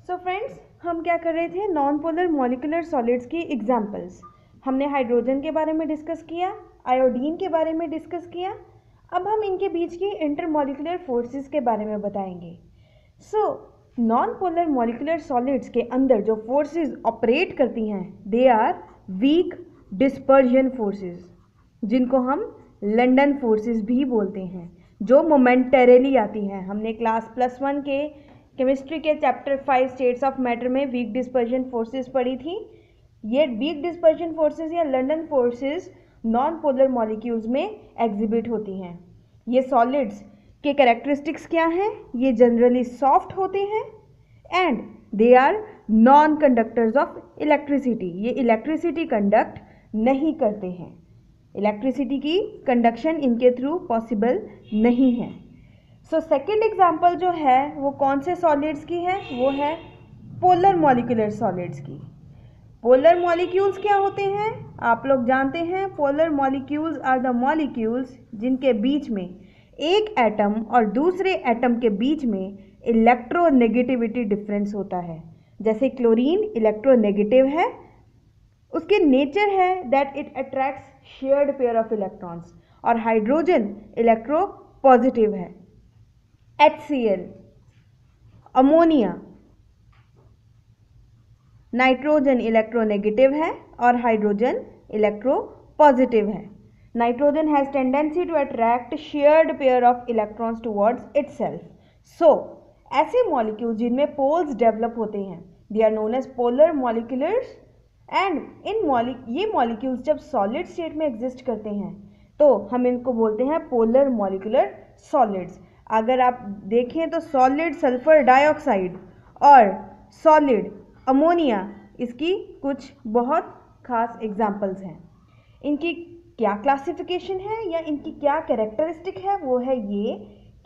So friends, हम क्या कर रहे थे? नॉन पोलर मॉलिक्यूलर सॉलिड्स की एग्जांपल्स। हमने हाइड्रोजन के बारे में डिस्कस किया, आयोडीन के बारे में डिस्कस किया। अब हम इनके बीच की इंटरमॉलिक्यूलर फोर्सेस के बारे में बताएंगे। So non polar molecular solids के अंदर जो फोर्सेस ऑपरेट करती हैं, they are weak dispersion forces, जिनको हम लंडन फोर्सेस भी बोलते हैं, जो मोमेंटरीली आती हैं। हमने क्लास +1 के केमिस्ट्री के चैप्टर 5 स्टेट्स ऑफ मैटर में वीक डिस्पर्जन फोर्सेस पढ़ी थी। ये वीक डिस्पर्जन फोर्सेस या London forces non polar molecules में एग्जिबिट होती हैं। ये सॉलिड्स के कैरेक्टरिस्टिक्स क्या हैं? ये जनरली सॉफ्ट होते हैं and they are non conductors of electricity. ये इलेक्ट्रिसिटी कंडक्ट नहीं करते हैं। इलेक्ट्रिसिटी की कंडक्शन इनके थ्रू पॉसिबल नहीं है। सो सेकेंड एग्जाम्पल जो है वो कौन से सॉलिड्स की है? वो है पोलर मॉलिक्यूलर सॉलिड्स की। पोलर मॉलिक्यूल्स क्या होते हैं? आप लोग जानते हैं, polar molecules are the molecules जिनके बीच में एक एटम और दूसरे एटम के बीच में इलेक्ट्रोनेगेटिविटी डिफरेंस होता है। जैसे क्लोरीन इलेक्ट्रोनेगेटिव है, उसके नेचर है that it attracts shared pair of electrons, और हाइड्रोजन इलेक्ट्रो पॉजिटिव है। HCl, अमोनिया, नाइट्रोजन इलेक्ट्रोनेगेटिव है और हाइड्रोजन इलेक्ट्रो पॉजिटिव है। Nitrogen has tendency to attract shared pair of electrons towards itself. So ऐसे molecules जिनमें poles develop होते हैं, they are known as polar molecules. And ये molecules जब सॉलिड स्टेट में एग्जिस्ट करते हैं तो हम इनको बोलते हैं पोलर मॉलिक्यूलर सॉलिड्स। अगर आप देखें तो सॉलिड सल्फर डाइऑक्साइड और सॉलिड अमोनिया इसकी कुछ बहुत खास एग्जाम्पल्स हैं। इनकी क्या क्लासिफिकेशन है या इनकी क्या कैरेक्टरिस्टिक है? वो है ये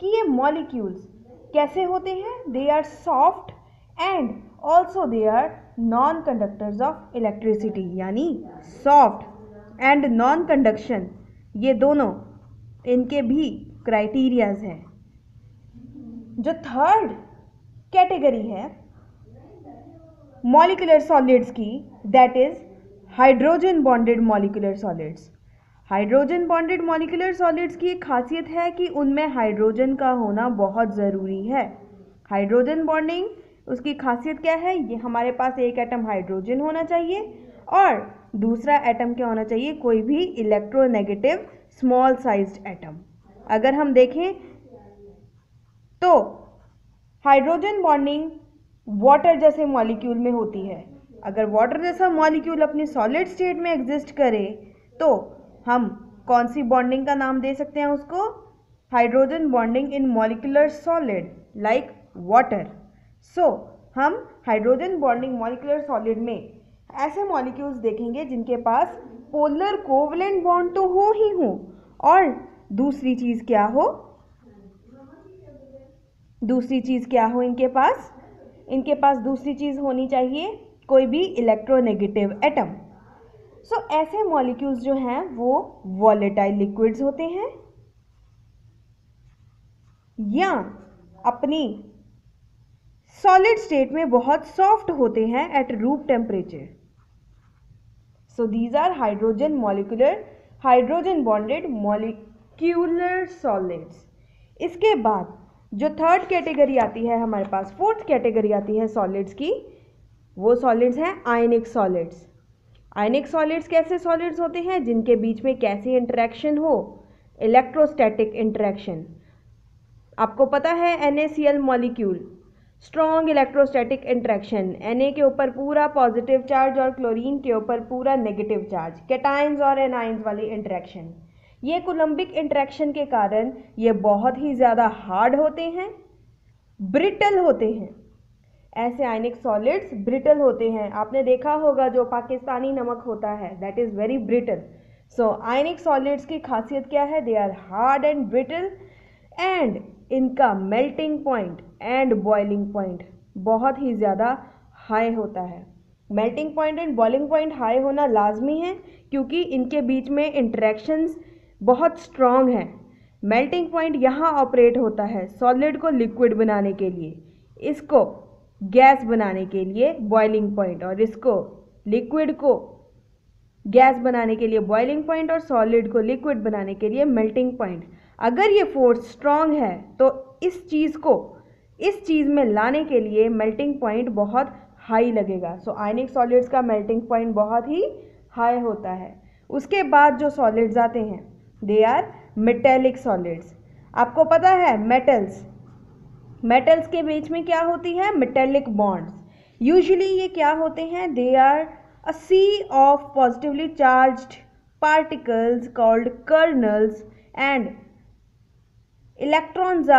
कि ये मॉलिक्यूल्स कैसे होते हैं? They are soft and also they are non conductors of electricity. यानी सॉफ्ट एंड नॉन कंडक्शन, ये दोनों इनके भी क्राइटेरियाज हैं। जो थर्ड कैटेगरी है मॉलिक्यूलर सॉलिड्स की, that is hydrogen bonded molecular solids. Hydrogen bonded molecular solids की एक खासियत है कि उनमें हाइड्रोजन का होना बहुत ज़रूरी है। हाइड्रोजन बॉन्डिंग, उसकी खासियत क्या है? ये हमारे पास एक एटम हाइड्रोजन होना चाहिए और दूसरा एटम क्या होना चाहिए? कोई भी इलेक्ट्रोनेगेटिव स्मॉल साइज्ड एटम। अगर हम देखें तो हाइड्रोजन बॉन्डिंग वाटर जैसे मॉलिक्यूल में होती है। अगर वाटर जैसा मॉलिक्यूल अपनी सॉलिड स्टेट में एग्जिस्ट करे तो हम कौन सी बॉन्डिंग का नाम दे सकते हैं उसको? Hydrogen bonding in molecular solid like water. So हम हाइड्रोजन बॉन्डिंग मॉलिक्यूलर सॉलिड में ऐसे मॉलिक्यूल्स देखेंगे जिनके पास पोलर कोवलेंट बॉन्ड तो हो ही हो, और दूसरी चीज़ क्या हो? इनके पास दूसरी चीज़ होनी चाहिए, कोई भी इलेक्ट्रोनेगेटिव एटम। सो ऐसे मॉलिक्यूल्स जो हैं वो वॉलेटाइल लिक्विड्स होते हैं या अपनी सॉलिड स्टेट में बहुत सॉफ्ट होते हैं at room temperature. So these are hydrogen bonded molecular solids. इसके बाद जो थर्ड कैटेगरी आती है हमारे पास, फोर्थ कैटेगरी आती है सॉलिड्स की, वो सॉलिड्स हैं आयनिक सॉलिड्स। आयनिक सॉलिड्स कैसे सॉलिड्स होते हैं? जिनके बीच में कैसी इंटरेक्शन हो? Electrostatic interaction. आपको पता है NaCl molecule, strong electrostatic interaction, Na के ऊपर पूरा पॉजिटिव चार्ज और क्लोरीन के ऊपर पूरा नेगेटिव चार्ज, कैटायंस और एनायंस वाली इंटरेक्शन। ये कोलम्बिक इंटरेक्शन के कारण ये बहुत ही ज़्यादा हार्ड होते हैं, ब्रिटल होते हैं। ऐसे आयनिक सॉलिड्स ब्रिटल होते हैं। आपने देखा होगा जो पाकिस्तानी नमक होता है, that is very brittle. So ionic solids की खासियत क्या है? They are hard and brittle and इनका melting point and boiling point बहुत ही ज़्यादा हाई होता है। Melting point and boiling point high होना लाजमी है क्योंकि इनके बीच में इंटरेक्शंस बहुत स्ट्रॉन्ग है। मेल्टिंग पॉइंट यहाँ ऑपरेट होता है सॉलिड को लिक्विड बनाने के लिए। इसको गैस बनाने के लिए बॉइलिंग पॉइंट, और इसको लिक्विड को गैस बनाने के लिए बॉइलिंग पॉइंट, और सॉलिड को लिक्विड बनाने के लिए मेल्टिंग पॉइंट। अगर ये फोर्स स्ट्रांग है तो इस चीज़ में लाने के लिए मेल्टिंग पॉइंट बहुत हाई लगेगा। सो आयनिक सॉलिड्स का मेल्टिंग पॉइंट बहुत ही हाई होता है। उसके बाद जो सॉलिड्स आते हैं दे आर मेटेलिक सॉलिड्स। आपको पता है मेटल्स के बीच में क्या होती है? Metallic bonds. यूजुअली ये क्या होते हैं? They are a sea of positively charged particles called kernels, and electrons are